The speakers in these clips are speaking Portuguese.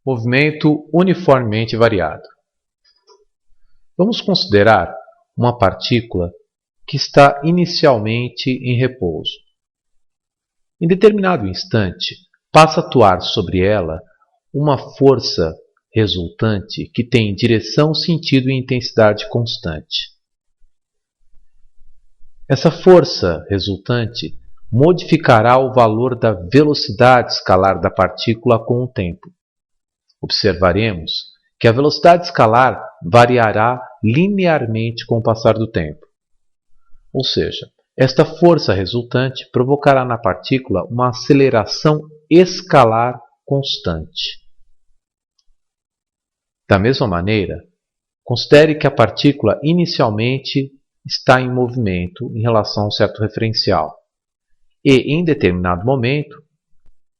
Movimento uniformemente variado. Vamos considerar uma partícula que está inicialmente em repouso. Em determinado instante, passa a atuar sobre ela uma força resultante que tem direção, sentido e intensidade constante. Essa força resultante modificará o valor da velocidade escalar da partícula com o tempo. Observaremos que a velocidade escalar variará linearmente com o passar do tempo. Ou seja, esta força resultante provocará na partícula uma aceleração escalar constante. Da mesma maneira, considere que a partícula inicialmente está em movimento em relação a um certo referencial e, em determinado momento,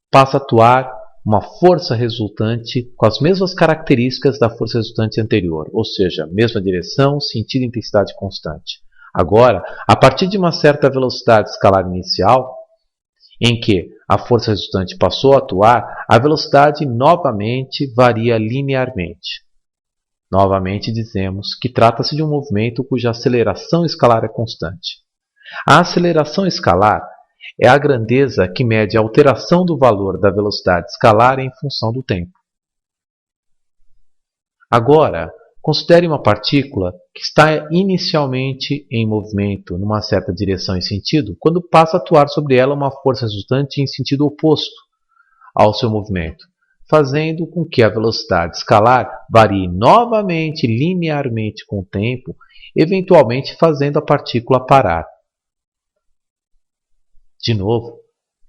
passa a atuar uma força resultante com as mesmas características da força resultante anterior, ou seja, mesma direção, sentido e intensidade constante. Agora, a partir de uma certa velocidade escalar inicial, em que a força resultante passou a atuar, a velocidade novamente varia linearmente. Novamente dizemos que trata-se de um movimento cuja aceleração escalar é constante. A aceleração escalar é a grandeza que mede a alteração do valor da velocidade escalar em função do tempo. Agora, considere uma partícula que está inicialmente em movimento numa certa direção e sentido, quando passa a atuar sobre ela uma força resultante em sentido oposto ao seu movimento, fazendo com que a velocidade escalar varie novamente linearmente com o tempo, eventualmente fazendo a partícula parar. De novo,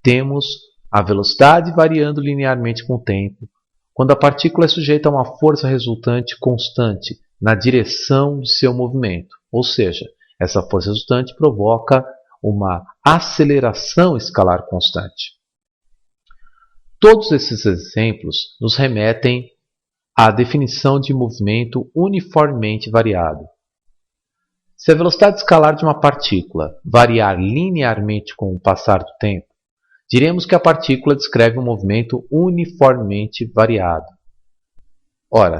temos a velocidade variando linearmente com o tempo, quando a partícula é sujeita a uma força resultante constante na direção de seu movimento, ou seja, essa força resultante provoca uma aceleração escalar constante. Todos esses exemplos nos remetem à definição de movimento uniformemente variado. Se a velocidade escalar de uma partícula variar linearmente com o passar do tempo, diremos que a partícula descreve um movimento uniformemente variado. Ora,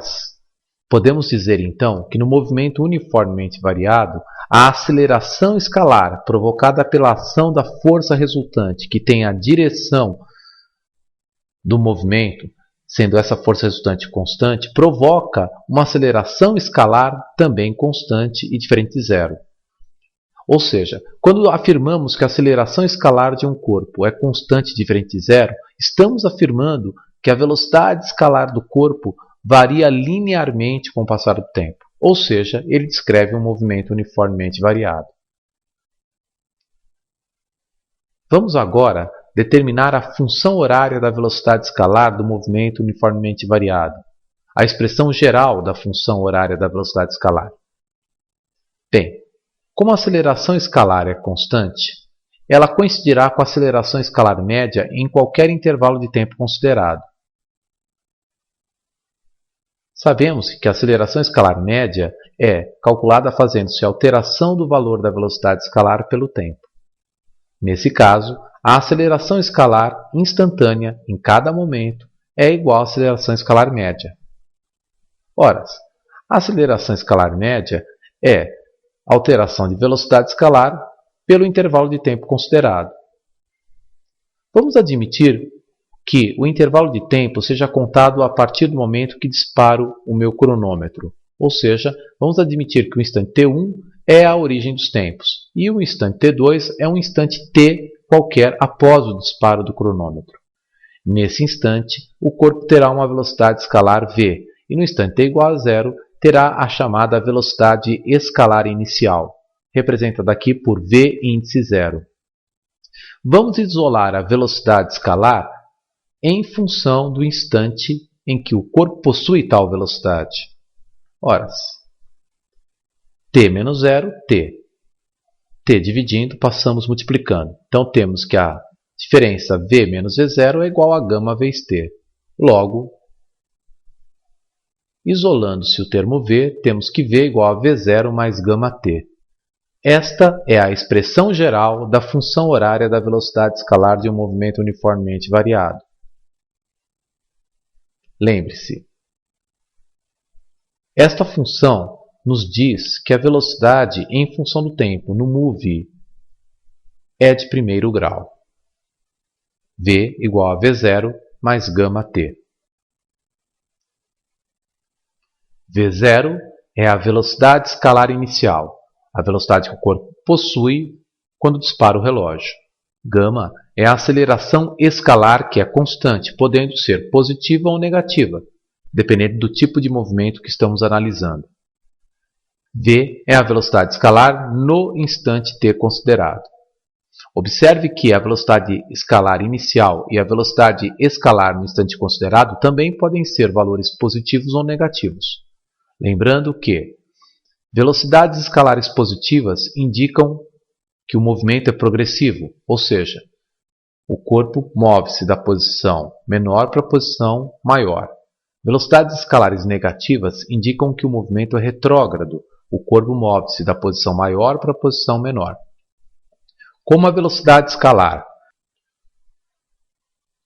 podemos dizer então que no movimento uniformemente variado, a aceleração escalar provocada pela ação da força resultante, que tem a direção do movimento, sendo essa força resultante constante, provoca uma aceleração escalar também constante e diferente de zero. Ou seja, quando afirmamos que a aceleração escalar de um corpo é constante e diferente de zero, estamos afirmando que a velocidade escalar do corpo varia linearmente com o passar do tempo. Ou seja, ele descreve um movimento uniformemente variado. Vamos agora determinar a função horária da velocidade escalar do movimento uniformemente variado, a expressão geral da função horária da velocidade escalar. Bem, como a aceleração escalar é constante, ela coincidirá com a aceleração escalar média em qualquer intervalo de tempo considerado. Sabemos que a aceleração escalar média é calculada fazendo-se a alteração do valor da velocidade escalar pelo tempo. Nesse caso, a aceleração escalar instantânea em cada momento é igual à aceleração escalar média. Ora, a aceleração escalar média é a alteração de velocidade escalar pelo intervalo de tempo considerado. Vamos admitir que o intervalo de tempo seja contado a partir do momento que disparo o meu cronômetro. Ou seja, vamos admitir que o instante t1 é a origem dos tempos e o instante t2 é um instante t qualquer após o disparo do cronômetro. Nesse instante, o corpo terá uma velocidade escalar v e no instante t igual a zero terá a chamada velocidade escalar inicial, representada aqui por v índice zero. Vamos isolar a velocidade escalar em função do instante em que o corpo possui tal velocidade. Ora, t menos zero, t. T dividindo, passamos multiplicando. Então temos que a diferença v menos v0 é igual a gama vezes t. Logo, isolando-se o termo v, temos que v é igual a v0 mais gama t. Esta é a expressão geral da função horária da velocidade escalar de um movimento uniformemente variado. Lembre-se, esta função nos diz que a velocidade em função do tempo no move é de primeiro grau. V igual a V0 mais gama t. V0 é a velocidade escalar inicial, a velocidade que o corpo possui quando dispara o relógio. Gama é a aceleração escalar que é constante, podendo ser positiva ou negativa, dependendo do tipo de movimento que estamos analisando. V é a velocidade escalar no instante t considerado. Observe que a velocidade escalar inicial e a velocidade escalar no instante considerado também podem ser valores positivos ou negativos. Lembrando que velocidades escalares positivas indicam que o movimento é progressivo, ou seja, o corpo move-se da posição menor para a posição maior. Velocidades escalares negativas indicam que o movimento é retrógrado, o corpo move-se da posição maior para a posição menor. Como a velocidade escalar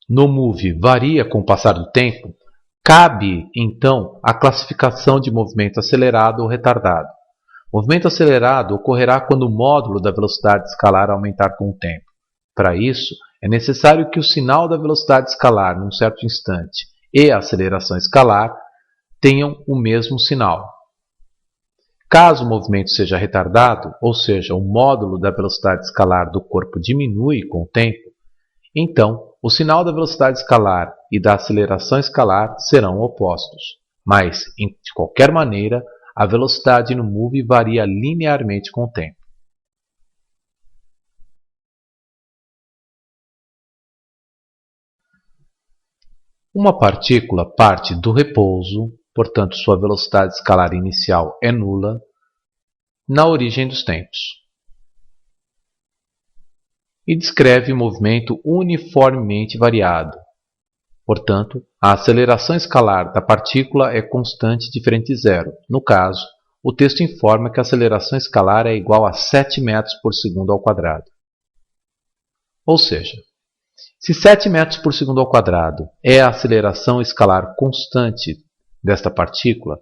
no move varia com o passar do tempo, cabe, então, a classificação de movimento acelerado ou retardado. O movimento acelerado ocorrerá quando o módulo da velocidade escalar aumentar com o tempo. Para isso, é necessário que o sinal da velocidade escalar num certo instante e a aceleração escalar tenham o mesmo sinal. Caso o movimento seja retardado, ou seja, o módulo da velocidade escalar do corpo diminui com o tempo, então o sinal da velocidade escalar e da aceleração escalar serão opostos. Mas, de qualquer maneira, a velocidade no move varia linearmente com o tempo. Uma partícula parte do repouso, portanto sua velocidade escalar inicial é nula, na origem dos tempos. E descreve movimento uniformemente variado. Portanto, a aceleração escalar da partícula é constante diferente de zero. No caso, o texto informa que a aceleração escalar é igual a 7 metros por segundo ao quadrado. Ou seja, se 7 metros por segundo ao quadrado é a aceleração escalar constante desta partícula,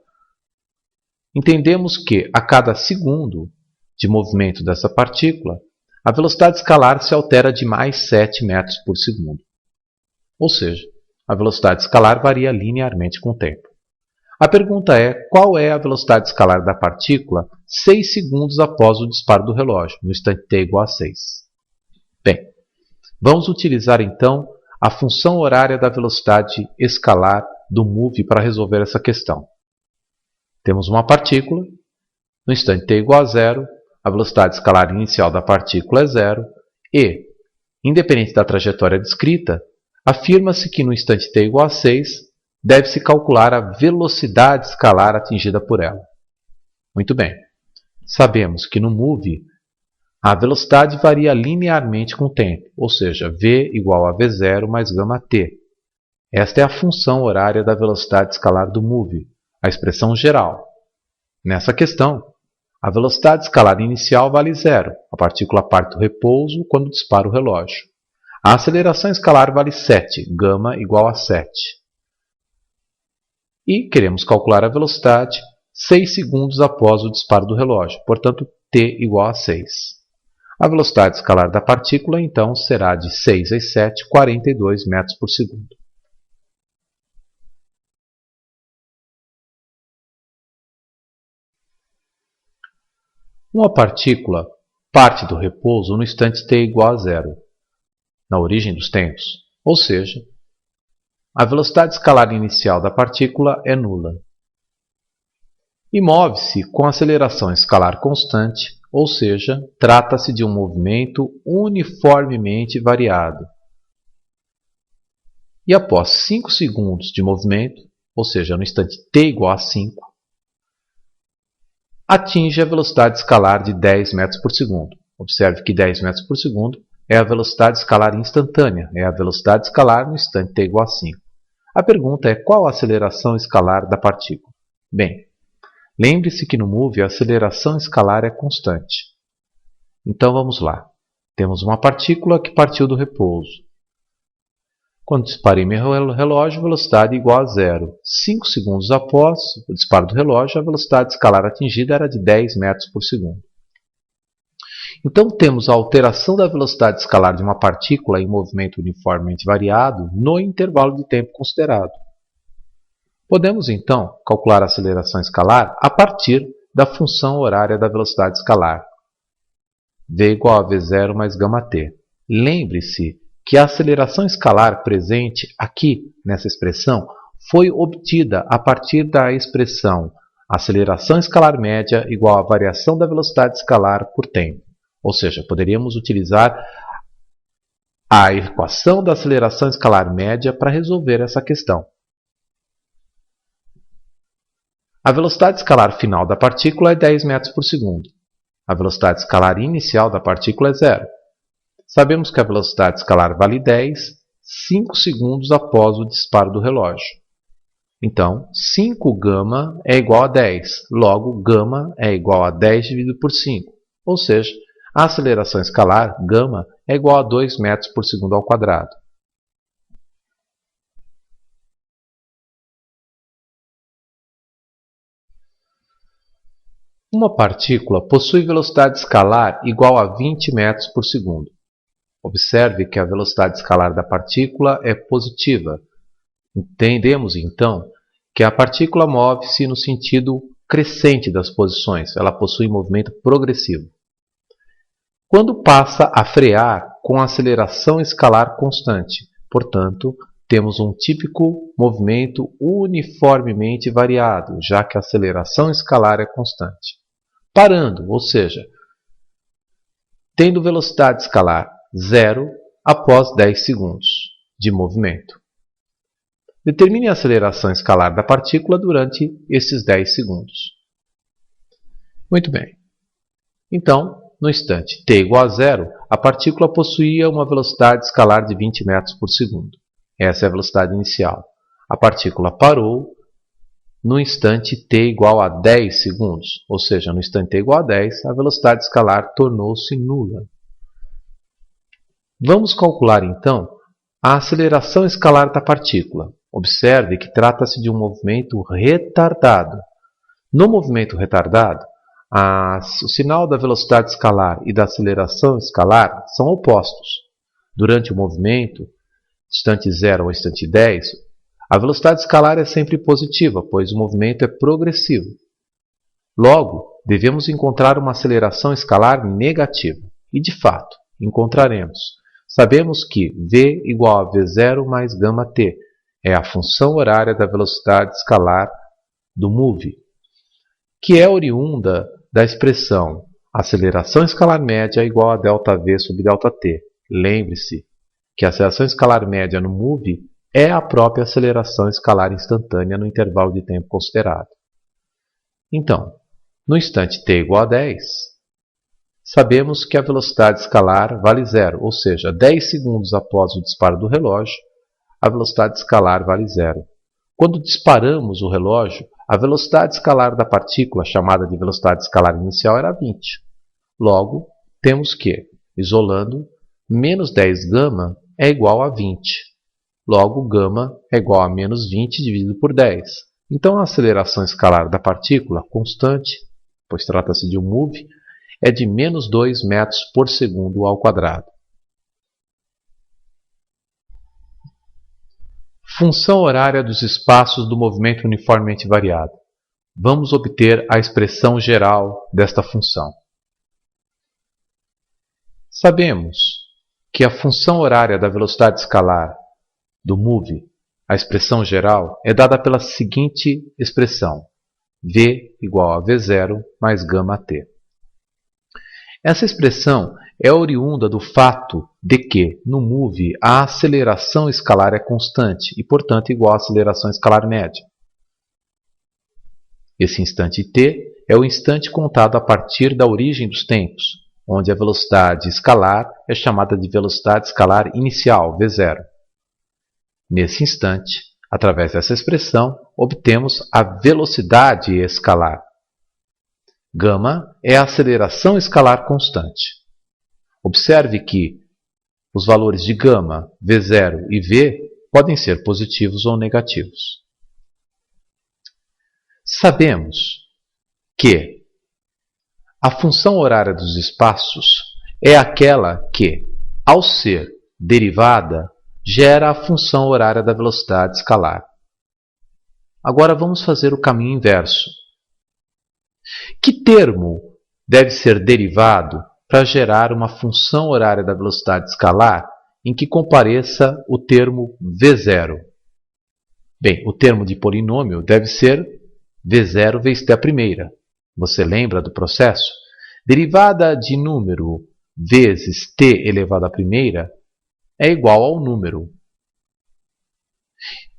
entendemos que a cada segundo de movimento dessa partícula, a velocidade escalar se altera de mais 7 metros por segundo. Ou seja, a velocidade escalar varia linearmente com o tempo. A pergunta é, qual é a velocidade escalar da partícula 6 segundos após o disparo do relógio, no instante t igual a 6? Bem, vamos utilizar então a função horária da velocidade escalar do move para resolver essa questão. Temos uma partícula, no instante t igual a 0, a velocidade escalar inicial da partícula é 0 e, independente da trajetória descrita, afirma-se que no instante t igual a 6 deve-se calcular a velocidade escalar atingida por ela. Muito bem, sabemos que no move a velocidade varia linearmente com o tempo, ou seja, v igual a v0 mais gama t. Esta é a função horária da velocidade escalar do move, a expressão geral. Nessa questão, a velocidade escalar inicial vale 0, a partícula parte do repouso quando dispara o relógio. A aceleração escalar vale 7, gama igual a 7. E queremos calcular a velocidade 6 segundos após o disparo do relógio, portanto t igual a 6. A velocidade escalar da partícula, então, será de 6 vezes 7, 42 metros por segundo. Uma partícula parte do repouso no instante t igual a 0, na origem dos tempos, ou seja, a velocidade escalar inicial da partícula é nula. E move-se com aceleração escalar constante, ou seja, trata-se de um movimento uniformemente variado. E após 5 segundos de movimento, ou seja, no instante t igual a 5, atinge a velocidade escalar de 10 metros por segundo. Observe que 10 metros por segundo é a velocidade escalar instantânea, é a velocidade escalar no instante t igual a 5. A pergunta é qual a aceleração escalar da partícula? Bem, lembre-se que no move a aceleração escalar é constante. Então vamos lá. Temos uma partícula que partiu do repouso. Quando disparei meu relógio, a velocidade igual a zero. 5 segundos após o disparo do relógio, a velocidade escalar atingida era de 10 metros por segundo. Então, temos a alteração da velocidade escalar de uma partícula em movimento uniformemente variado no intervalo de tempo considerado. Podemos, então, calcular a aceleração escalar a partir da função horária da velocidade escalar, v igual a v0 mais γt. Lembre-se que a aceleração escalar presente aqui nessa expressão foi obtida a partir da expressão aceleração escalar média igual à variação da velocidade escalar por tempo. Ou seja, poderíamos utilizar a equação da aceleração escalar média para resolver essa questão. A velocidade escalar final da partícula é 10 metros por segundo. A velocidade escalar inicial da partícula é zero. Sabemos que a velocidade escalar vale 10, 5 segundos após o disparo do relógio. Então, 5γ é igual a 10, logo γ é igual a 10 dividido por 5, ou seja, a aceleração escalar, γ, é igual a 2 metros por segundo ao quadrado. Uma partícula possui velocidade escalar igual a 20 metros por segundo. Observe que a velocidade escalar da partícula é positiva. Entendemos, então, que a partícula move-se no sentido crescente das posições. Ela possui movimento progressivo. Quando passa a frear com aceleração escalar constante, portanto, temos um típico movimento uniformemente variado, já que a aceleração escalar é constante. Parando, ou seja, tendo velocidade escalar zero após 10 segundos de movimento. Determine a aceleração escalar da partícula durante esses 10 segundos. Muito bem. Então, no instante t igual a zero, a partícula possuía uma velocidade escalar de 20 metros por segundo. Essa é a velocidade inicial. A partícula parou no instante t igual a 10 segundos, ou seja, no instante t igual a 10, a velocidade escalar tornou-se nula. Vamos calcular, então, a aceleração escalar da partícula. Observe que trata-se de um movimento retardado. No movimento retardado, o sinal da velocidade escalar e da aceleração escalar são opostos. Durante o movimento, instante 0 ao instante 10, a velocidade escalar é sempre positiva, pois o movimento é progressivo. Logo, devemos encontrar uma aceleração escalar negativa. E, de fato, encontraremos. Sabemos que v igual a v0 mais γt é a função horária da velocidade escalar do move, que é oriunda da expressão aceleração escalar média igual a ΔV sobre ΔT. Lembre-se que a aceleração escalar média no move é a própria aceleração escalar instantânea no intervalo de tempo considerado. Então, no instante t igual a 10, sabemos que a velocidade escalar vale zero, ou seja, 10 segundos após o disparo do relógio, a velocidade escalar vale zero. Quando disparamos o relógio, a velocidade escalar da partícula, chamada de velocidade escalar inicial, era 20. Logo, temos que, isolando, menos 10γ é igual a 20. Logo, γ é igual a menos 20 dividido por 10. Então, a aceleração escalar da partícula, constante, pois trata-se de um move, é de menos 2 metros por segundo ao quadrado. Função horária dos espaços do movimento uniformemente variado. Vamos obter a expressão geral desta função. Sabemos que a função horária da velocidade escalar do move, a expressão geral, é dada pela seguinte expressão: v igual a v0 mais γt. Essa expressão é oriunda do fato de que, no move, a aceleração escalar é constante e, portanto, igual à aceleração escalar média. Esse instante t é o instante contado a partir da origem dos tempos, onde a velocidade escalar é chamada de velocidade escalar inicial, v0. Nesse instante, através dessa expressão, obtemos a velocidade escalar. Γ é a aceleração escalar constante. Observe que os valores de γ, v0 e v podem ser positivos ou negativos. Sabemos que a função horária dos espaços é aquela que, ao ser derivada, gera a função horária da velocidade escalar. Agora vamos fazer o caminho inverso. Que termo deve ser derivado para gerar uma função horária da velocidade escalar em que compareça o termo V0? Bem, o termo de polinômio deve ser V0 vezes t à primeira. Você lembra do processo? Derivada de número vezes t elevado à primeira é igual ao número.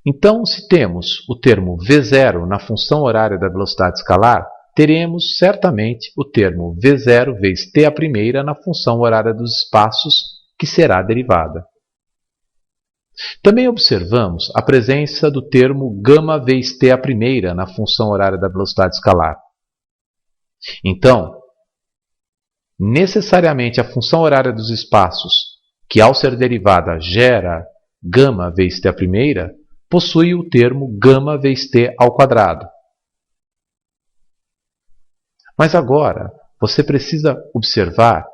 Então, se temos o termo V0 na função horária da velocidade escalar, teremos certamente o termo V0 vezes t à primeira na função horária dos espaços, que será derivada. Também observamos a presença do termo γ vezes t à primeira na função horária da velocidade escalar. Então, necessariamente a função horária dos espaços, que ao ser derivada gera γ vezes t à primeira, possui o termo γ vezes t ao quadrado. Mas agora, você precisa observar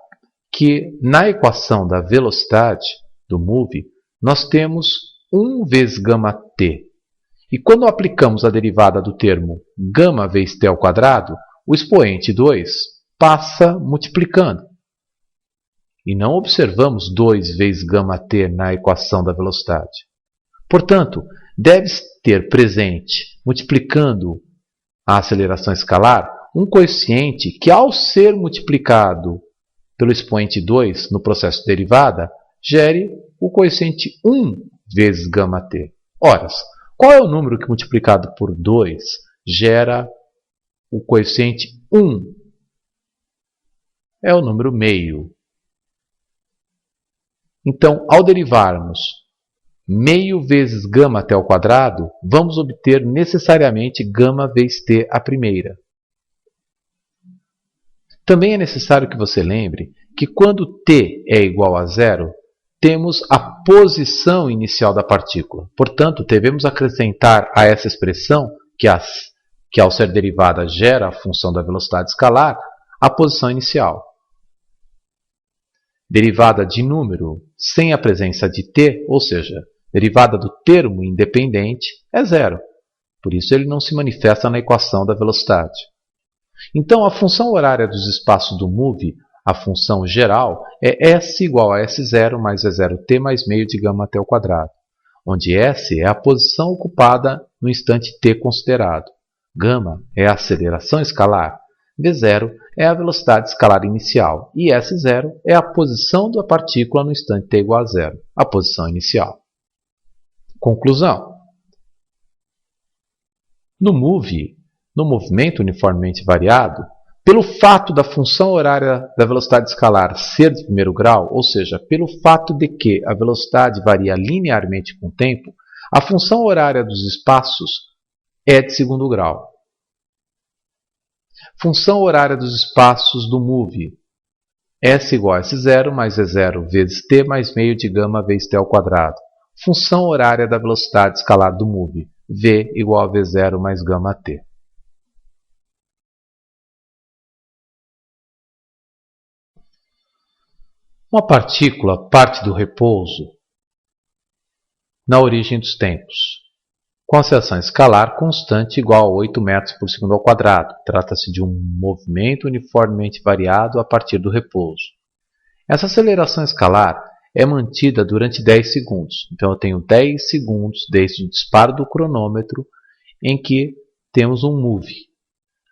que na equação da velocidade do move, nós temos 1 vezes γt. E quando aplicamos a derivada do termo γ vezes t ao quadrado, o expoente 2 passa multiplicando. E não observamos 2 vezes γt na equação da velocidade. Portanto, deve-se ter presente, multiplicando a aceleração escalar, um coeficiente que, ao ser multiplicado pelo expoente 2 no processo de derivada, gere o coeficiente 1 vezes γt. Ora, qual é o número que multiplicado por 2 gera o coeficiente 1? É o número meio. Então, ao derivarmos meio vezes γt ao quadrado, vamos obter necessariamente γ vezes t à primeira. Também é necessário que você lembre que quando t é igual a zero, temos a posição inicial da partícula. Portanto, devemos acrescentar a essa expressão, que ao ser derivada gera a função da velocidade escalar, a posição inicial. Derivada de número sem a presença de t, ou seja, derivada do termo independente, é zero. Por isso ele não se manifesta na equação da velocidade. Então a função horária dos espaços do move, a função geral, é S igual a S0 mais E0t mais meio de γt ao quadrado, onde S é a posição ocupada no instante t considerado. Γ é a aceleração escalar, V0 é a velocidade escalar inicial e S0 é a posição da partícula no instante t igual a zero, a posição inicial. Conclusão. No move, no movimento uniformemente variado, pelo fato da função horária da velocidade escalar ser de primeiro grau, ou seja, pelo fato de que a velocidade varia linearmente com o tempo, a função horária dos espaços é de segundo grau. Função horária dos espaços do move, S igual a S0 mais E0 vezes t mais meio de γ vezes t ao quadrado. Função horária da velocidade escalar do move, V igual a V0 mais γt. Uma partícula parte do repouso na origem dos tempos, com aceleração escalar constante igual a 8 metros por segundo ao quadrado. Trata-se de um movimento uniformemente variado a partir do repouso. Essa aceleração escalar é mantida durante 10 segundos. Então eu tenho 10 segundos desde o disparo do cronômetro em que temos um move.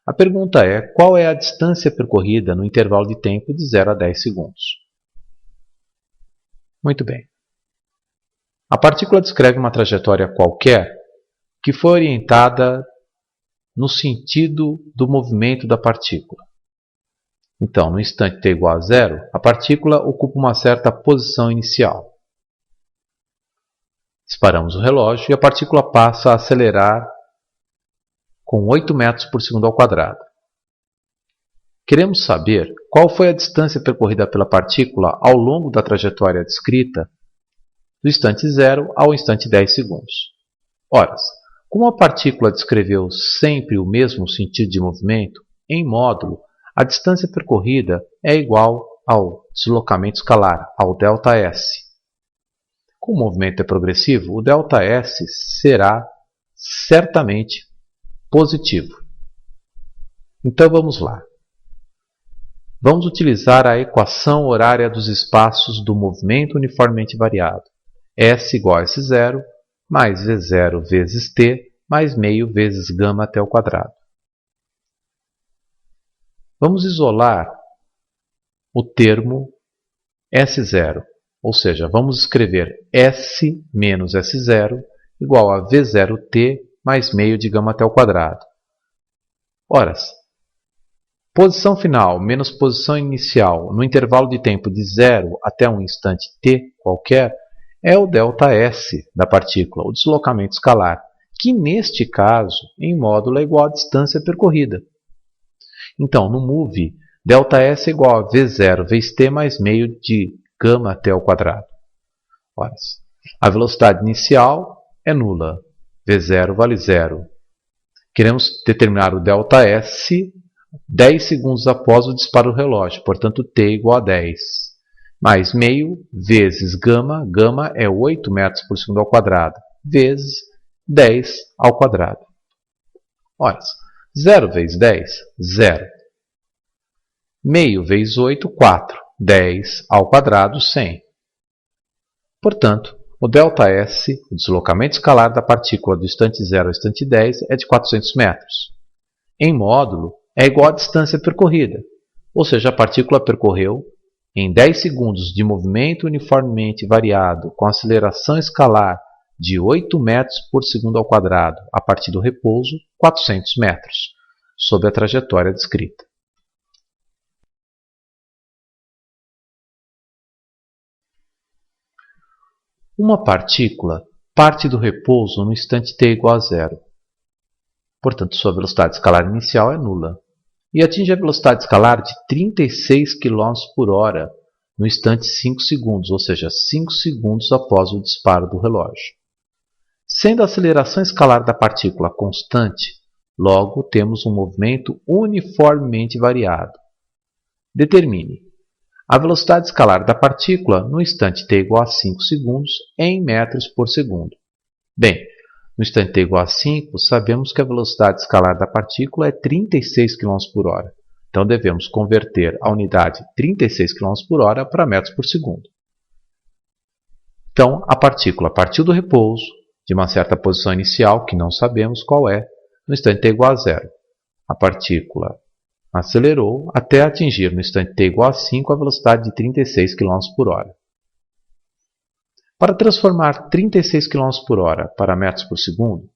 A pergunta é: qual é a distância percorrida no intervalo de tempo de 0 a 10 segundos? Muito bem. A partícula descreve uma trajetória qualquer que foi orientada no sentido do movimento da partícula. Então, no instante t igual a zero, a partícula ocupa uma certa posição inicial. Disparamos o relógio e a partícula passa a acelerar com 8 metros por segundo ao quadrado. Queremos saber qual foi a distância percorrida pela partícula ao longo da trajetória descrita do instante 0 ao instante 10 segundos. Ora, como a partícula descreveu sempre o mesmo sentido de movimento, em módulo, a distância percorrida é igual ao deslocamento escalar, ao ΔS. Como o movimento é progressivo, o ΔS será certamente positivo. Então vamos lá. Vamos utilizar a equação horária dos espaços do movimento uniformemente variado. S igual a S0 mais V0 vezes T mais meio vezes gama até o quadrado. Vamos isolar o termo S0, ou seja, vamos escrever S menos S0 igual a V0T mais meio de gama até o quadrado. Ora, posição final menos posição inicial no intervalo de tempo de 0 até um instante t qualquer é o ΔS da partícula, o deslocamento escalar, que neste caso, em módulo, é igual à distância percorrida. Então, no MOVE, ΔS é igual a V0 vezes t mais meio de gama até o quadrado. Ora, a velocidade inicial é nula, V0 vale 0. Queremos determinar o ΔS 10 segundos após o disparo do relógio, portanto t igual a 10. Mais meio vezes gama, gama é 8 metros por segundo ao quadrado, vezes 10 ao quadrado. Ora, 0 vezes 10, 0. Meio vezes 8, 4. 10 ao quadrado, 100. Portanto, o ΔS, o deslocamento escalar da partícula do instante 0 ao instante 10, é de 400 metros. Em módulo, é igual à distância percorrida, ou seja, a partícula percorreu, em 10 segundos de movimento uniformemente variado com aceleração escalar de 8 metros por segundo ao quadrado a partir do repouso, 400 metros, sob a trajetória descrita. Uma partícula parte do repouso no instante t igual a 0. Portanto, sua velocidade escalar inicial é nula. E atinge a velocidade escalar de 36 km por hora no instante 5 segundos, ou seja, 5 segundos após o disparo do relógio. Sendo a aceleração escalar da partícula constante, logo temos um movimento uniformemente variado. Determine a velocidade escalar da partícula no instante t igual a 5 segundos em metros por segundo. Bem, no instante t igual a 5, sabemos que a velocidade escalar da partícula é 36 km por hora. Então, devemos converter a unidade 36 km por hora para metros por segundo. Então, a partícula partiu do repouso, de uma certa posição inicial, que não sabemos qual é, no instante t igual a 0. A partícula acelerou até atingir, no instante t igual a 5, a velocidade de 36 km por hora. Para transformar 36 km por hora para metros por segundo,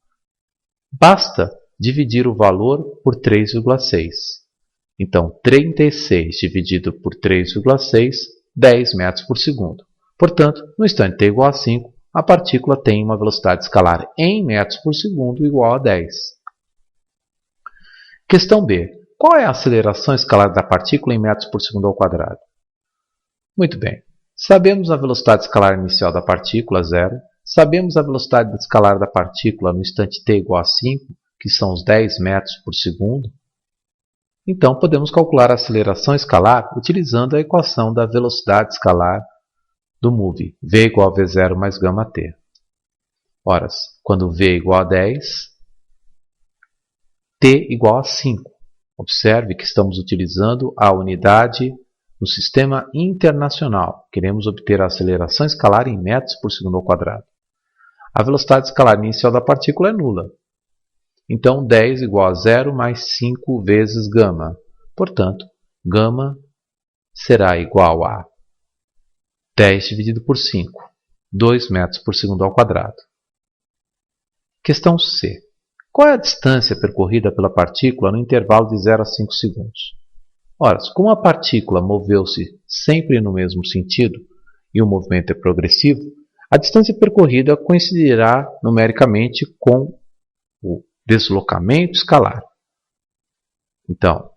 basta dividir o valor por 3,6. Então, 36 dividido por 3,6, 10 metros por segundo. Portanto, no instante t igual a 5, a partícula tem uma velocidade escalar em metros por segundo igual a 10. Questão B. Qual é a aceleração escalar da partícula em metros por segundo ao quadrado? Muito bem. Sabemos a velocidade escalar inicial da partícula, 0. Sabemos a velocidade escalar da partícula no instante t igual a 5, que são os 10 metros por segundo. Então, podemos calcular a aceleração escalar utilizando a equação da velocidade escalar do MOVE, v igual a v0 mais gama t. Ora, quando v igual a 10, t igual a 5. Observe que estamos utilizando a unidade no sistema internacional. Queremos obter a aceleração escalar em metros por segundo ao quadrado. A velocidade escalar inicial da partícula é nula. Então, 10 igual a 0 mais 5 vezes gama. Portanto, gama será igual a 10 dividido por 5, 2 metros por segundo ao quadrado. Questão C. Qual é a distância percorrida pela partícula no intervalo de 0 a 5 segundos? Ora, como a partícula moveu-se sempre no mesmo sentido e o movimento é progressivo, a distância percorrida coincidirá numericamente com o deslocamento escalar. Então,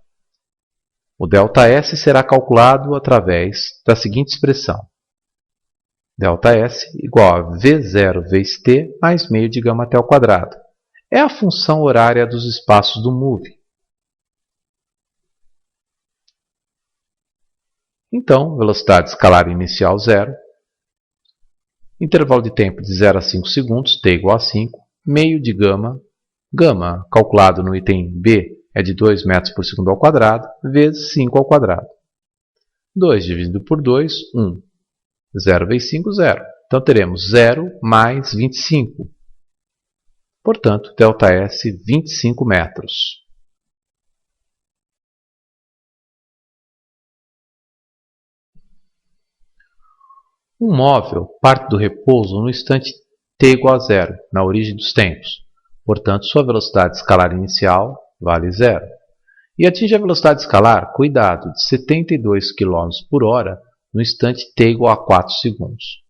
o ΔS será calculado através da seguinte expressão. ΔS igual a V0 vezes t mais meio de gama t ao quadrado. É a função horária dos espaços do MOVE. Então, velocidade escalar inicial 0, intervalo de tempo de 0 a 5 segundos, t igual a 5, meio de gama, gama calculado no item B é de 2 metros por segundo ao quadrado, vezes 5 ao quadrado. 2 dividido por 2, 1. 0 vezes 5, 0. Então teremos 0 mais 25. Portanto, ΔS 25 metros. Um móvel parte do repouso no instante t igual a 0, na origem dos tempos. Portanto, sua velocidade escalar inicial vale 0. E atinge a velocidade escalar, cuidado, de 72 km por hora no instante t igual a 4 segundos.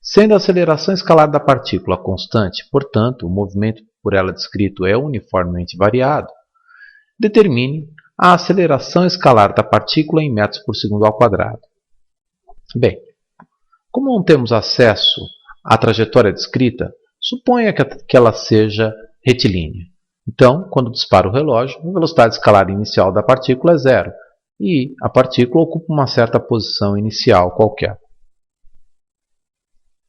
Sendo a aceleração escalar da partícula constante, portanto, o movimento por ela descrito é uniformemente variado, determine a aceleração escalar da partícula em metros por segundo ao quadrado. Bem, como não temos acesso à trajetória descrita, suponha que ela seja retilínea. Então, quando dispara o relógio, a velocidade escalar inicial da partícula é 0 e a partícula ocupa uma certa posição inicial qualquer.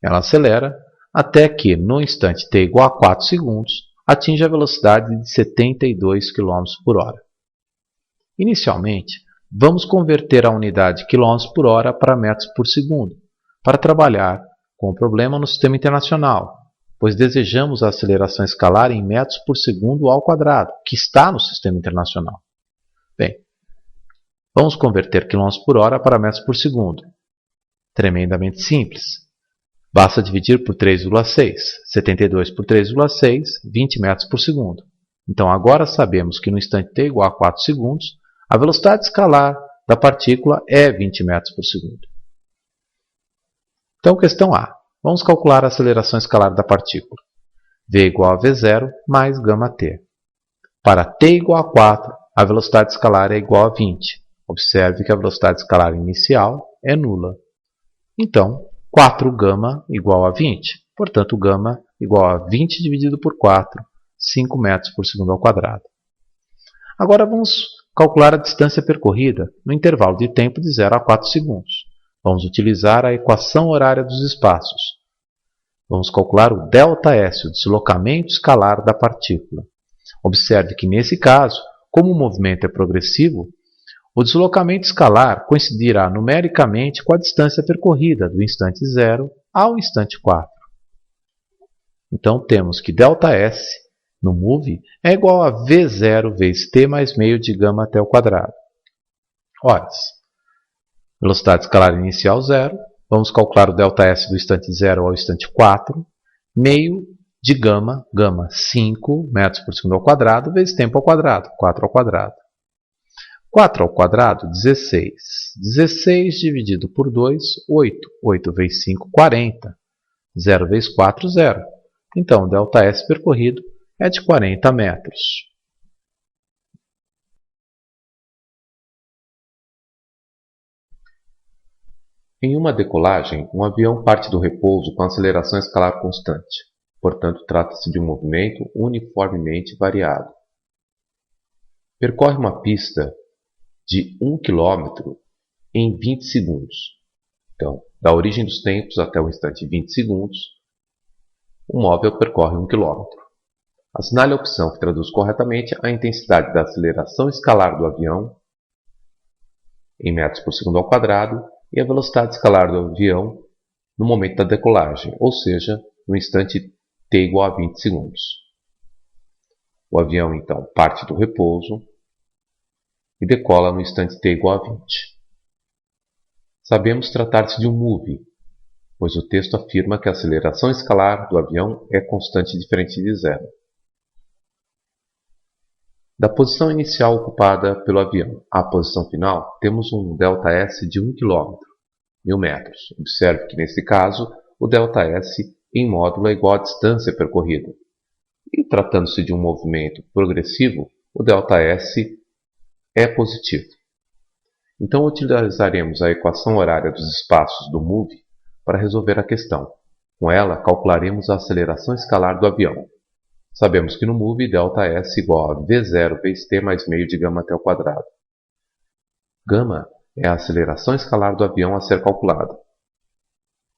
Ela acelera até que, no instante t igual a 4 segundos, atinge a velocidade de 72 km por hora. Inicialmente, vamos converter a unidade km por hora para metros por segundo, para trabalhar com o problema no sistema internacional, pois desejamos a aceleração escalar em metros por segundo ao quadrado, que está no sistema internacional. Bem, vamos converter km por hora para metros por segundo. Tremendamente simples. Basta dividir por 3,6. 72 por 3,6, 20 metros por segundo. Então agora sabemos que no instante t igual a 4 segundos, a velocidade escalar da partícula é 20 metros por segundo. Então, questão A. Vamos calcular a aceleração escalar da partícula. V igual a V0 mais gama t. Para t igual a 4, a velocidade escalar é igual a 20. Observe que a velocidade escalar inicial é nula. Então, 4 gama igual a 20. Portanto, gama igual a 20 dividido por 4, 5 metros por segundo ao quadrado. Agora vamos calcular a distância percorrida no intervalo de tempo de 0 a 4 segundos. Vamos utilizar a equação horária dos espaços. Vamos calcular o ΔS, o deslocamento escalar da partícula. Observe que, nesse caso, como o movimento é progressivo, o deslocamento escalar coincidirá numericamente com a distância percorrida do instante 0 ao instante 4. Então, temos que ΔS no MOVE é igual a V0 vezes t mais meio de gama t ao quadrado. Horas. Velocidade escalar inicial 0. Vamos calcular o ΔS do instante 0 ao instante 4. Meio de gama, gama 5 metros por segundo ao quadrado, vezes tempo ao quadrado, 4 ao quadrado. 4 ao quadrado, 16. 16 dividido por 2, 8. 8 vezes 5, 40. 0 vezes 4, 0. Então, o ΔS percorrido é de 40 metros. Em uma decolagem, um avião parte do repouso com aceleração escalar constante. Portanto, trata-se de um movimento uniformemente variado. Percorre uma pista de 1 km em 20 segundos. Então, da origem dos tempos até o instante 20 segundos, o móvel percorre 1 km. Assinale a opção que traduz corretamente a intensidade da aceleração escalar do avião em metros por segundo ao quadrado e a velocidade escalar do avião no momento da decolagem, ou seja, no instante t igual a 20 segundos. O avião, então, parte do repouso e decola no instante t igual a 20. Sabemos tratar-se de um MOVE, pois o texto afirma que a aceleração escalar do avião é constante diferente de zero. Da posição inicial ocupada pelo avião à posição final, temos um ΔS de 1 km, 1000 metros. Observe que, nesse caso, o ΔS em módulo é igual à distância percorrida. E, tratando-se de um movimento progressivo, o ΔS é positivo. Então, utilizaremos a equação horária dos espaços do MOVE para resolver a questão. Com ela, calcularemos a aceleração escalar do avião. Sabemos que no MOVE, ΔS igual a V0 vezes t mais meio de gama até o quadrado. Gama é a aceleração escalar do avião a ser calculada.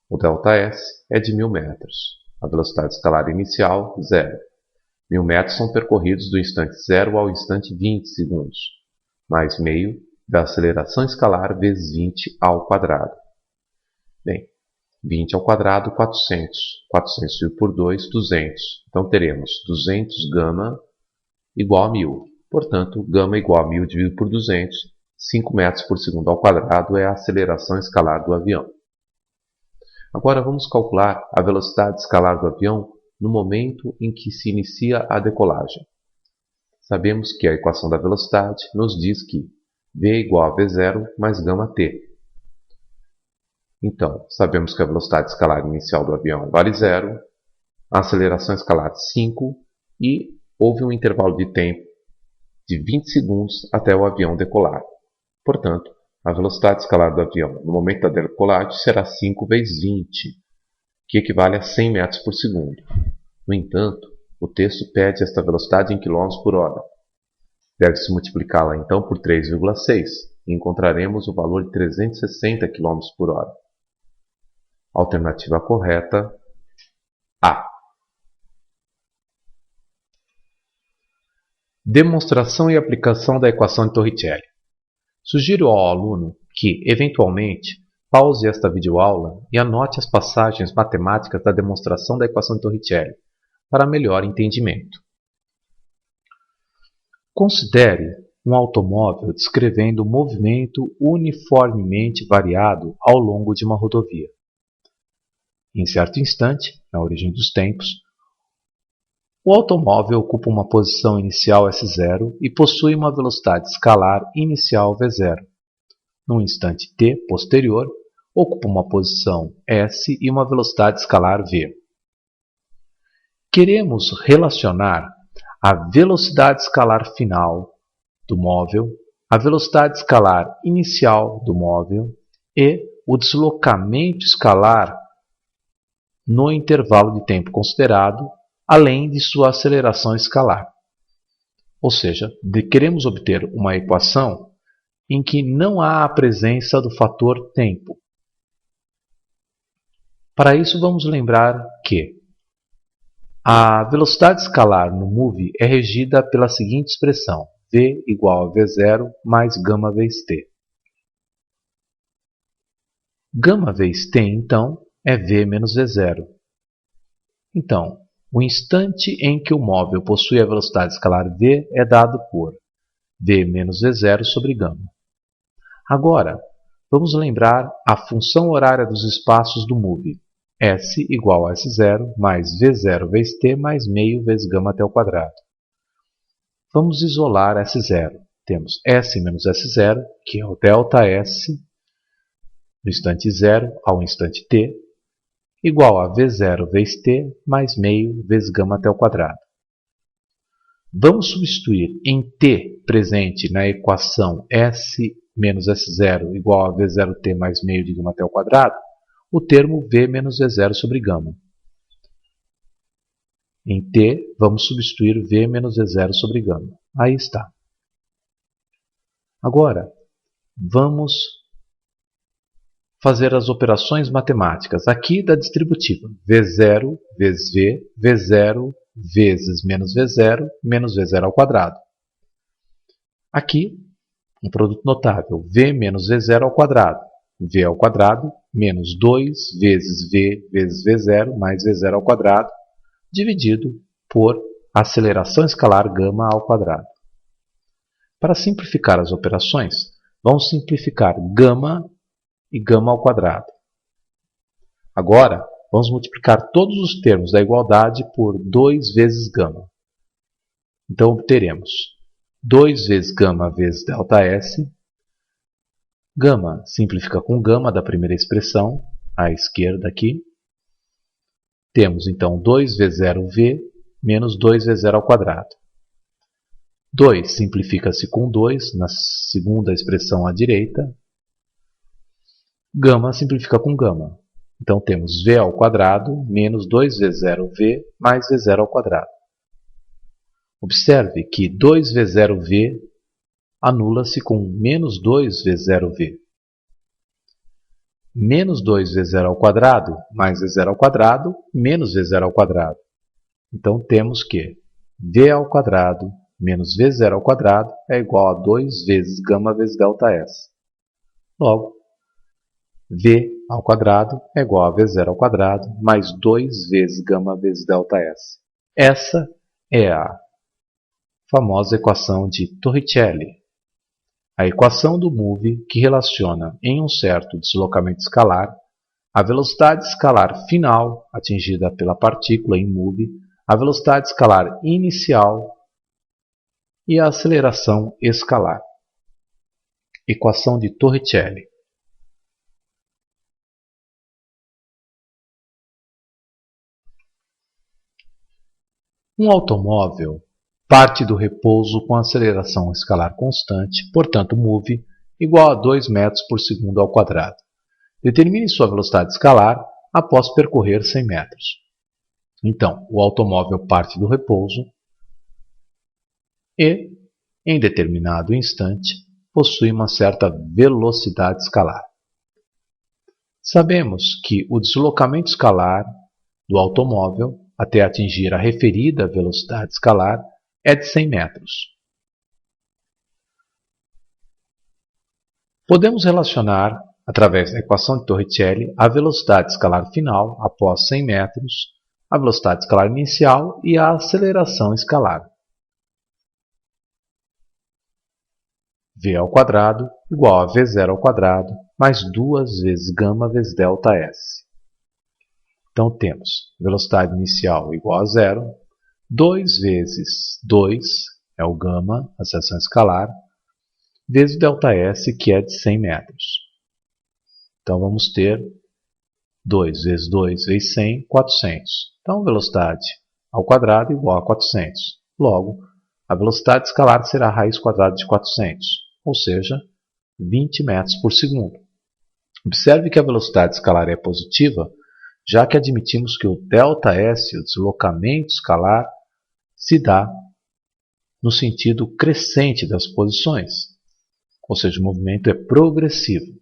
O ΔS é de 1000 metros. A velocidade escalar inicial, 0. 1000 metros são percorridos do instante 0 ao instante 20 segundos, mais meio da aceleração escalar vezes 20 ao quadrado. Bem, 20 ao quadrado, 400. 400 dividido por 2, 200. Então teremos 200 gama igual a 1000. Portanto, gama igual a 1000 dividido por 200, 5 metros por segundo ao quadrado é a aceleração escalar do avião. Agora vamos calcular a velocidade escalar do avião no momento em que se inicia a decolagem. Sabemos que a equação da velocidade nos diz que V igual a V0 mais gama t. Então, sabemos que a velocidade escalar inicial do avião vale 0, a aceleração escalar 5 e houve um intervalo de tempo de 20 segundos até o avião decolar. Portanto, a velocidade escalar do avião no momento da decolagem será 5 vezes 20, que equivale a 100 metros por segundo. No entanto, o texto pede esta velocidade em km por hora. Deve-se multiplicá-la então por 3,6 e encontraremos o valor de 360 km por hora. Alternativa correta, A. Demonstração e aplicação da equação de Torricelli. Sugiro ao aluno que, eventualmente, pause esta videoaula e anote as passagens matemáticas da demonstração da equação de Torricelli, para melhor entendimento. Considere um automóvel descrevendo o movimento uniformemente variado ao longo de uma rodovia. Em certo instante, na origem dos tempos, o automóvel ocupa uma posição inicial S0 e possui uma velocidade escalar inicial V0. Num instante t posterior, ocupa uma posição S e uma velocidade escalar V. Queremos relacionar a velocidade escalar final do móvel, a velocidade escalar inicial do móvel e o deslocamento escalar no intervalo de tempo considerado, além de sua aceleração escalar. Ou seja, queremos obter uma equação em que não há a presença do fator tempo. Para isso, vamos lembrar que a velocidade escalar no MOVE é regida pela seguinte expressão: V igual a V0 mais gama vezes t. Gama vezes t, então, é V menos V0. Então, o instante em que o móvel possui a velocidade escalar V é dado por V menos V0 sobre gama. Agora, vamos lembrar a função horária dos espaços do MOVE. S igual a S0 mais V0 vezes t mais meio vezes gama até o quadrado. Vamos isolar S0. Temos S menos S0, que é o ΔS, do instante 0 ao instante t, igual a V0 vezes t mais meio vezes gama até o quadrado. Vamos substituir em t presente na equação S menos S0 igual a V0t mais meio de gama até o quadrado, o termo V menos V0 sobre gama. Em t, vamos substituir V menos V0 sobre gama. Aí está. Agora, vamos fazer as operações matemáticas aqui da distributiva. V0 vezes V, V0 vezes menos V0, menos V0 ao quadrado. Aqui, um produto notável, V menos V0 ao quadrado. V ao quadrado menos 2 vezes V vezes V0 mais V0 ao quadrado, dividido por aceleração escalar gama ao quadrado. Para simplificar as operações, vamos simplificar gama e gama ao quadrado. Agora, vamos multiplicar todos os termos da igualdade por 2 vezes gama. Então, obteremos 2 vezes gama vezes ΔS. Gama simplifica com gama da primeira expressão, à esquerda aqui. Temos, então, 2 vezes 0V menos 2 vezes 0 ao quadrado. 2 simplifica-se com 2 na segunda expressão à direita. Gama simplifica com gama. Então temos v ao quadrado menos 2 vezes 0v mais v0 ao quadrado. Observe que 2 vezes 0v anula-se com menos 2 vezes 0v. Menos 2 vezes 0 ao quadrado mais v0 ao quadrado menos v0 ao quadrado. Então temos que v ao quadrado menos v0 ao quadrado é igual a 2 vezes gama vezes ΔS. Logo, v ao quadrado é igual a v0 ao quadrado mais 2 vezes gama vezes ΔS. Essa é a famosa equação de Torricelli, a equação do move que relaciona em um certo deslocamento escalar a velocidade escalar final atingida pela partícula em move, a velocidade escalar inicial e a aceleração escalar. Equação de Torricelli. Um automóvel parte do repouso com aceleração escalar constante, portanto move, igual a 2 metros por segundo ao quadrado. Determine sua velocidade escalar após percorrer 100 metros. Então, o automóvel parte do repouso e, em determinado instante, possui uma certa velocidade escalar. Sabemos que o deslocamento escalar do automóvel até atingir a referida velocidade escalar é de 100 metros. Podemos relacionar, através da equação de Torricelli, a velocidade escalar final após 100 metros, a velocidade escalar inicial e a aceleração escalar. v ao quadrado igual a v0 ao quadrado mais 2 vezes gama vezes ΔS. Então temos velocidade inicial igual a 0, 2 vezes 2 é o gama, a seção escalar, vezes o ΔS, que é de 100 metros. Então vamos ter 2 vezes 2 vezes 100, 400. Então velocidade ao quadrado igual a 400. Logo, a velocidade escalar será a raiz quadrada de 400, ou seja, 20 metros por segundo. Observe que a velocidade escalar é positiva, já que admitimos que o ΔS, o deslocamento escalar, se dá no sentido crescente das posições, ou seja, o movimento é progressivo.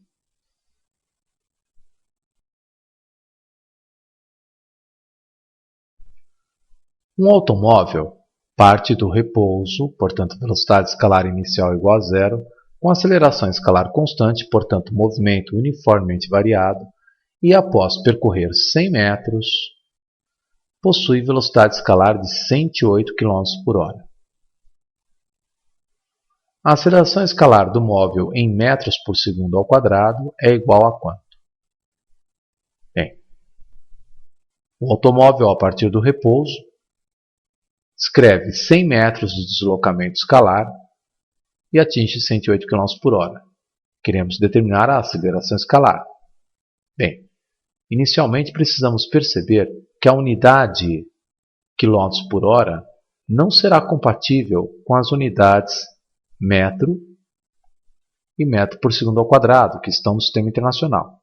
Um automóvel parte do repouso, portanto, velocidade escalar inicial igual a 0, com aceleração escalar constante, portanto, movimento uniformemente variado, e após percorrer 100 metros, possui velocidade escalar de 108 km por hora. A aceleração escalar do móvel em metros por segundo ao quadrado é igual a quanto? Bem, o automóvel, a partir do repouso, escreve 100 metros de deslocamento escalar e atinge 108 km por hora. Queremos determinar a aceleração escalar. Bem, inicialmente precisamos perceber que a unidade km por hora não será compatível com as unidades metro e metro por segundo ao quadrado, que estão no sistema internacional.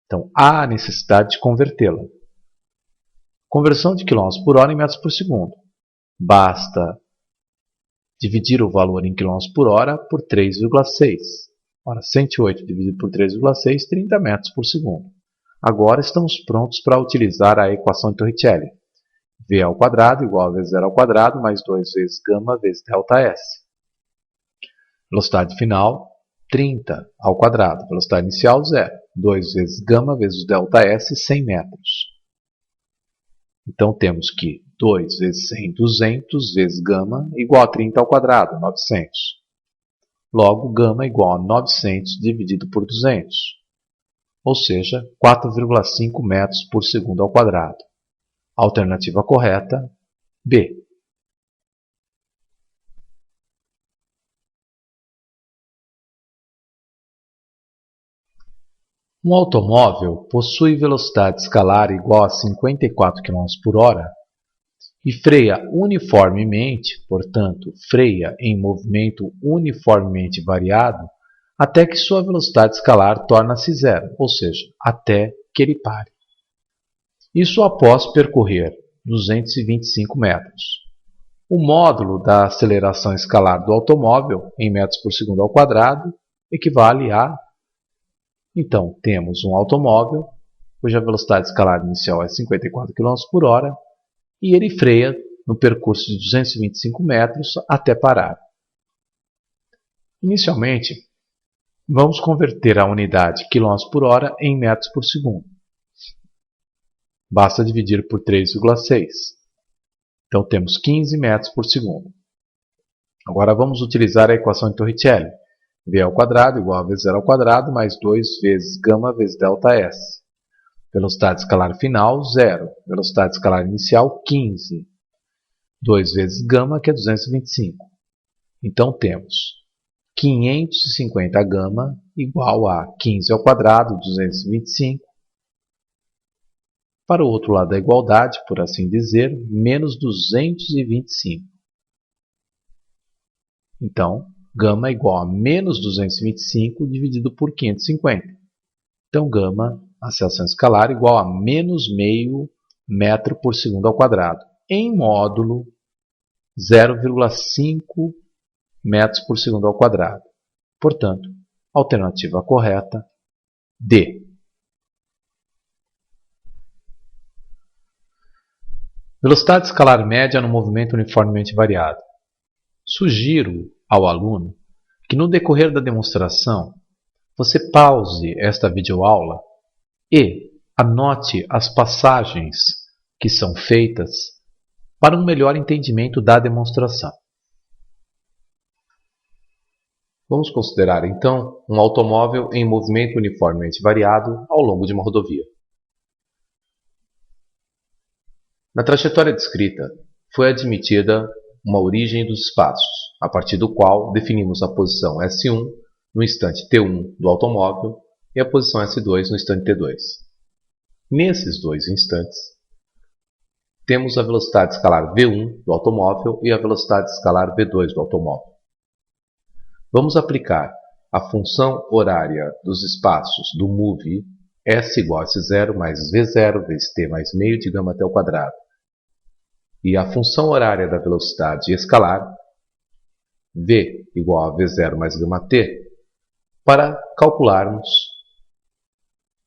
Então, há a necessidade de convertê-la. Conversão de km por hora em metros por segundo. Basta dividir o valor em km por hora por 3,6. Ora, 108 dividido por 3,6, 30 metros por segundo. Agora estamos prontos para utilizar a equação de Torricelli. v ao quadrado igual a v0 ao quadrado mais 2 vezes gama vezes ΔS. Velocidade final, 30 ao quadrado. Velocidade inicial, 0. 2 vezes gama vezes ΔS, 100 metros. Então temos que 2 vezes 100, 200 vezes gama igual a 30 ao quadrado, 900. Logo, gama igual a 900 dividido por 200. Ou seja, 4,5 metros por segundo ao quadrado. Alternativa correta, B. Um automóvel possui velocidade escalar igual a 54 km por hora e freia uniformemente, portanto, freia em movimento uniformemente variado, até que sua velocidade escalar torna-se zero, ou seja, até que ele pare. Isso após percorrer 225 metros. O módulo da aceleração escalar do automóvel em metros por segundo ao quadrado equivale a... Então, temos um automóvel cuja velocidade escalar inicial é 54 km por hora e ele freia no percurso de 225 metros até parar. Inicialmente, vamos converter a unidade km por hora em metros por segundo. Basta dividir por 3,6. Então temos 15 metros por segundo. Agora vamos utilizar a equação de Torricelli. V ao quadrado igual a V0 ao quadrado mais 2 vezes gama vezes delta S. Velocidade escalar final, 0. Velocidade escalar inicial, 15. 2 vezes gama, que é 225. Então temos 550 gama igual a 15 ao quadrado, 225. Para o outro lado da igualdade, por assim dizer, menos 225. Então, gama é igual a menos 225 dividido por 550. Então, gama, aceleração escalar, igual a menos meio metro por segundo ao quadrado, em módulo 0,5 metros por segundo ao quadrado. Portanto, alternativa correta, D. Velocidade escalar média no movimento uniformemente variado. Sugiro ao aluno que no decorrer da demonstração você pause esta videoaula e anote as passagens que são feitas para um melhor entendimento da demonstração. Vamos considerar então um automóvel em movimento uniformemente variado ao longo de uma rodovia. Na trajetória descrita, foi admitida uma origem dos espaços, a partir do qual definimos a posição S1 no instante t1 do automóvel e a posição S2 no instante t2. Nesses dois instantes, temos a velocidade escalar v1 do automóvel e a velocidade escalar v2 do automóvel. Vamos aplicar a função horária dos espaços do move S igual a S0 mais V0 vezes t mais meio de gama até o quadrado e a função horária da velocidade escalar V igual a V0 mais gama t para calcularmos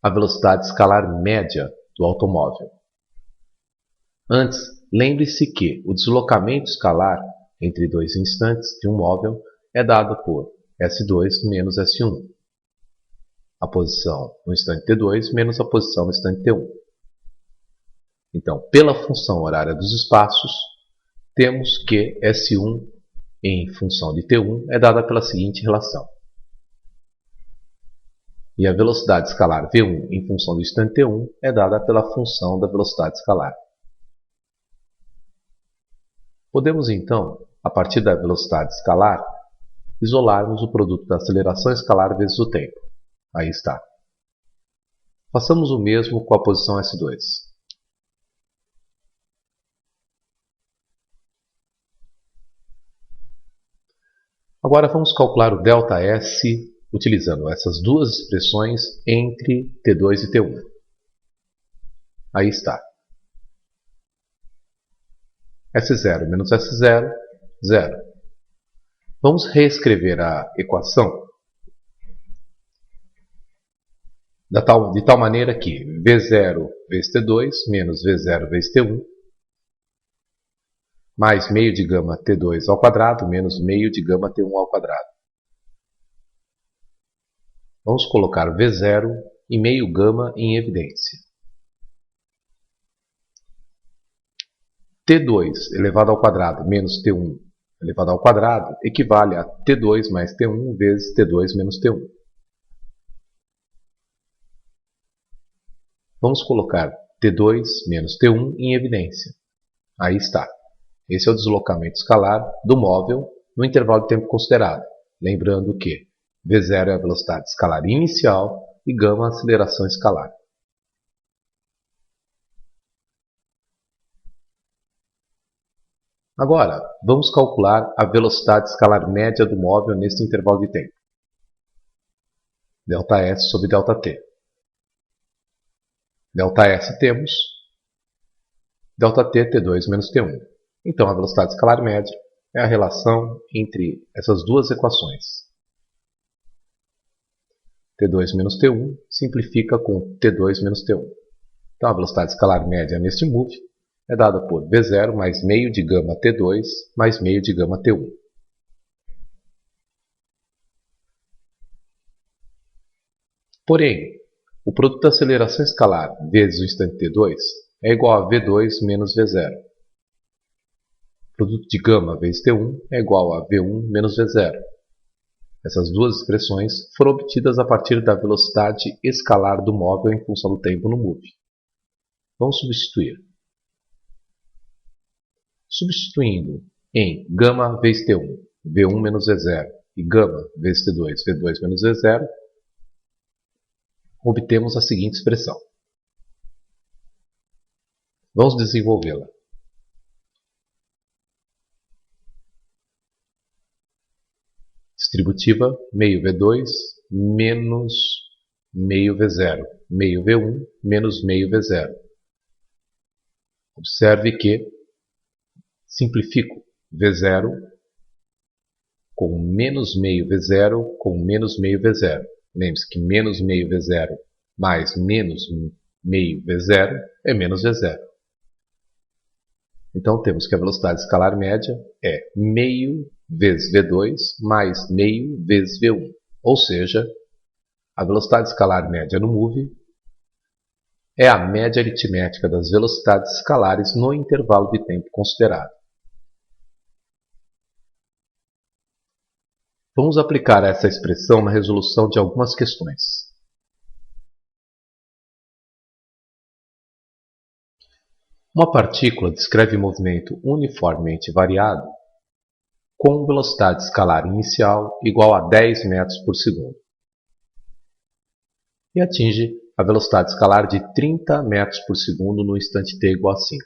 a velocidade escalar média do automóvel. Antes, lembre-se que o deslocamento escalar entre dois instantes de um móvel é dado por S2 menos S1. A posição no instante t2 menos a posição no instante t1. Então, pela função horária dos espaços, temos que S1 em função de t1 é dada pela seguinte relação. E a velocidade escalar v1 em função do instante t1 é dada pela função da velocidade escalar. Podemos então, a partir da velocidade escalar, isolarmos o produto da aceleração escalar vezes o tempo. Aí está. Façamos o mesmo com a posição S2. Agora vamos calcular o ΔS utilizando essas duas expressões entre T2 e T1. Aí está. S0 menos S0, 0. Vamos reescrever a equação de tal maneira que V0 vezes T2 menos V0 vezes T1 mais meio de gama T2 ao quadrado menos meio de gama T1 ao quadrado. Vamos colocar V0 e meio gama em evidência. T2 elevado ao quadrado menos T1 elevado ao quadrado equivale a T2 mais T1 vezes T2 menos T1. Vamos colocar T2 menos T1 em evidência. Aí está. Esse é o deslocamento escalar do móvel no intervalo de tempo considerado. Lembrando que V0 é a velocidade escalar inicial e gama a aceleração escalar. Agora, vamos calcular a velocidade escalar média do móvel neste intervalo de tempo. ΔS sobre ΔT. ΔS temos ΔT T2 menos T1. Então, a velocidade escalar média é a relação entre essas duas equações. T2 menos T1 simplifica com T2 menos T1. Então, a velocidade escalar média neste move é dada por V0 mais meio de gama T2 mais meio de gama T1. Porém, o produto da aceleração escalar vezes o instante T2 é igual a V2 menos V0. O produto de gama vezes T1 é igual a V1 menos V0. Essas duas expressões foram obtidas a partir da velocidade escalar do móvel em função do tempo no move. Vamos substituir. Substituindo em gama vezes T1, V1 menos V0, e gama vezes T2, V2 menos V0, obtemos a seguinte expressão. Vamos desenvolvê-la. Distributiva meio V2 menos meio V0, meio V1 menos meio V0. Observe que simplifico V0 com menos meio V0 com menos meio V0. Lembre-se que menos meio V0 mais menos meio V0 é menos V0. Então temos que a velocidade escalar média é meio vezes V2 mais meio vezes V1. Ou seja, a velocidade escalar média no move é a média aritmética das velocidades escalares no intervalo de tempo considerado. Vamos aplicar essa expressão na resolução de algumas questões. Uma partícula descreve movimento uniformemente variado com velocidade escalar inicial igual a 10 metros por segundo e atinge a velocidade escalar de 30 metros por segundo no instante t igual a 5.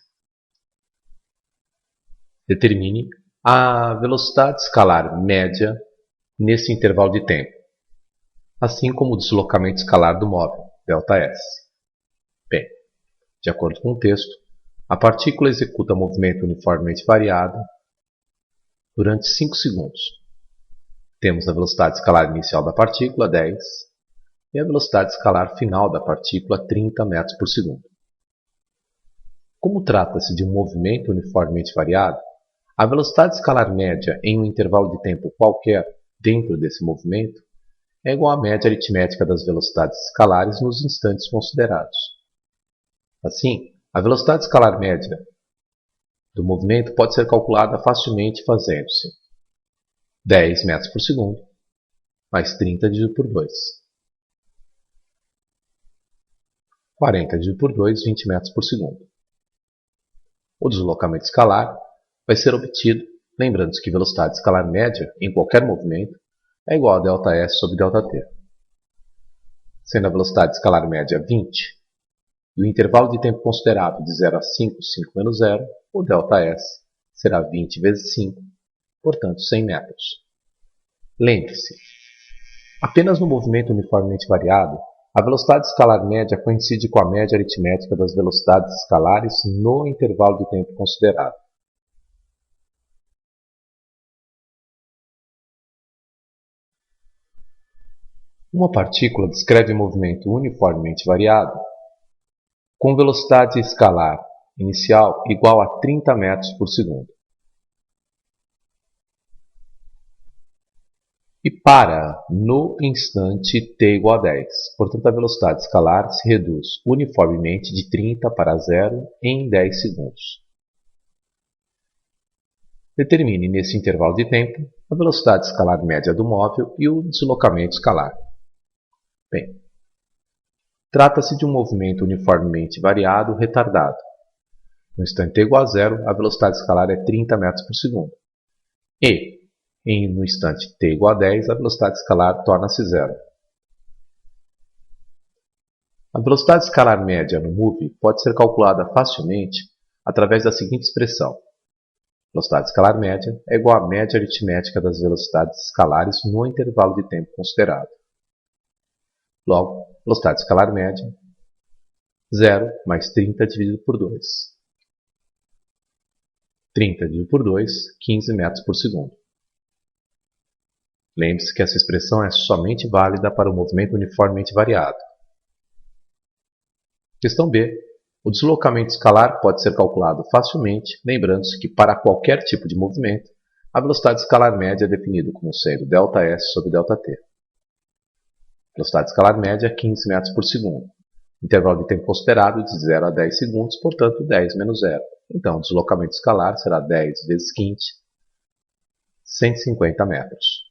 Determine a velocidade escalar média nesse intervalo de tempo, assim como o deslocamento escalar do móvel, ΔS. Bem, de acordo com o texto, a partícula executa movimento uniformemente variado durante 5 segundos. Temos a velocidade escalar inicial da partícula, 10, e a velocidade escalar final da partícula, 30 metros por segundo. Como trata-se de um movimento uniformemente variado, a velocidade escalar média em um intervalo de tempo qualquer dentro desse movimento é igual à média aritmética das velocidades escalares nos instantes considerados. Assim, a velocidade escalar média do movimento pode ser calculada facilmente fazendo-se 10 metros por segundo mais 30 dividido por 2. 40 dividido por 2, 20 metros por segundo. O deslocamento escalar vai ser obtido, lembrando-se que velocidade escalar média em qualquer movimento é igual a ΔS sobre ΔT. Sendo a velocidade escalar média 20 e o intervalo de tempo considerado de 0 a 5, 5 menos 0, o ΔS será 20 vezes 5, portanto 100 metros. Lembre-se, apenas no movimento uniformemente variado, a velocidade escalar média coincide com a média aritmética das velocidades escalares no intervalo de tempo considerado. Uma partícula descreve movimento uniformemente variado com velocidade escalar inicial igual a 30 metros por segundo. E para no instante t igual a 10. Portanto, a velocidade escalar se reduz uniformemente de 30 para 0 em 10 segundos. Determine nesse intervalo de tempo a velocidade escalar média do móvel e o deslocamento escalar. Bem, trata-se de um movimento uniformemente variado retardado. No instante t igual a 0, a velocidade escalar é 30 metros por segundo. E, no instante t igual a 10, a velocidade escalar torna-se 0. A velocidade escalar média no move pode ser calculada facilmente através da seguinte expressão. Velocidade escalar média é igual à média aritmética das velocidades escalares no intervalo de tempo considerado. Logo, velocidade escalar média, 0 mais 30 dividido por 2. 30 dividido por 2, 15 metros por segundo. Lembre-se que essa expressão é somente válida para o movimento uniformemente variado. Questão B. O deslocamento escalar pode ser calculado facilmente, lembrando-se que para qualquer tipo de movimento, a velocidade escalar média é definida como sendo ΔS sobre ΔT. Velocidade escalar média 15 metros por segundo. Intervalo de tempo considerado de 0 a 10 segundos, portanto 10 menos 0. Então, o deslocamento escalar será 10 vezes 15, 150 metros.